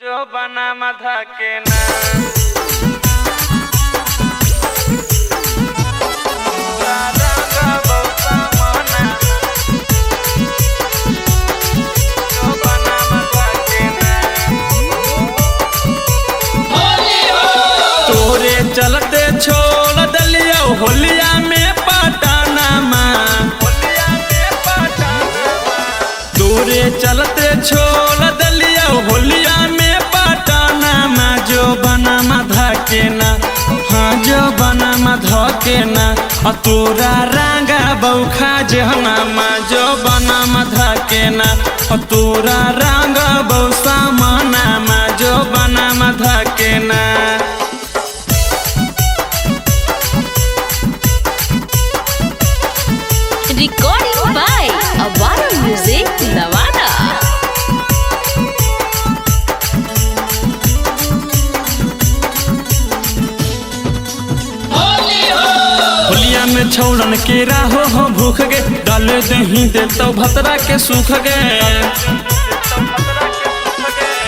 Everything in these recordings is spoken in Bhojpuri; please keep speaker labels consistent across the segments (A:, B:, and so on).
A: जो बना मधा के ना
B: तोरे चलते छोड़ दलिया होलिया में पटाना माँ। तोरे चलते छोड़ दलिया होलिया में पटाना माँ। जो बना मधा के ना, हाँ जो बना मधा के ना। तोरा रंगा बौखा जहना माँ। जो बना मधा के ना, तोरा रंगा बौसा माना माँ। जो बना मधा के ना।
C: Recording by Avara Music, Navada.
B: होलिया में छौड़न के राहो हो भूख गे। डाल दही दे तो भतरा के सूख गे।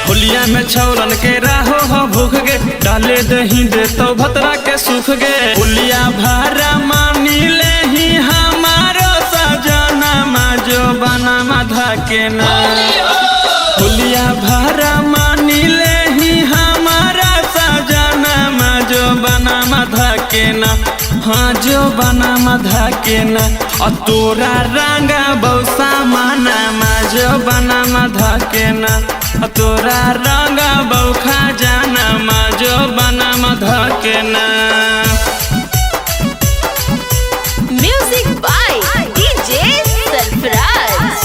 B: होलिया में छौड़न के राहो हो भूख गे। डाले दही दे तो भतरा के सूख गे। होलिया भारा मानी ले ही हमारो सजना माँ। जो बना मधा के ना। होलिया भारा मानी ले ही हमारा सजना माँ। जो बना मधा के ना, हाँ जो बना मधा के ना। तोरा रंगा बौसा माना माँ। जो बना मधा के ना। तोरा रंगा बौखा जाना माँ। जो बना मधा के ना।
C: Music by DJ Sarfaraz.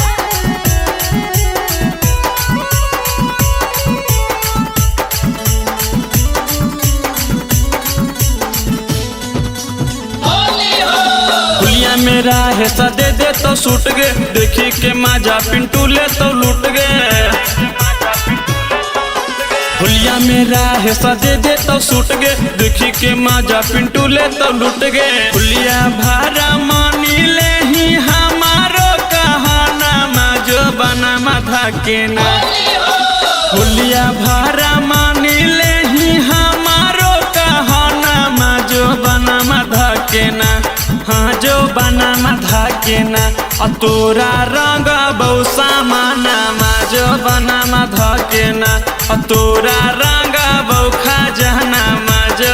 B: होलिया मेरा हिस्सा दे दे तो सूट गे। देखी के माजा पिंटू ले तो लूट गे। होलिया मेरा हिस्सा दे दे तो सूट गे। देखी के माजा पिंटू ले तो लूट गे। होलिया भारा मानी ले ही हमारो कहाना माँ। जो बना मधा के ना। होलिया भारा मानी ले ही हमारो कहाना माँ। जो बना मधा के ना, हाँ जो बना मधा के ना। तोरा रंग बौसा माना माँ। जो बना मधा के ना। तोरा रंग बौखा जहना माँ। जो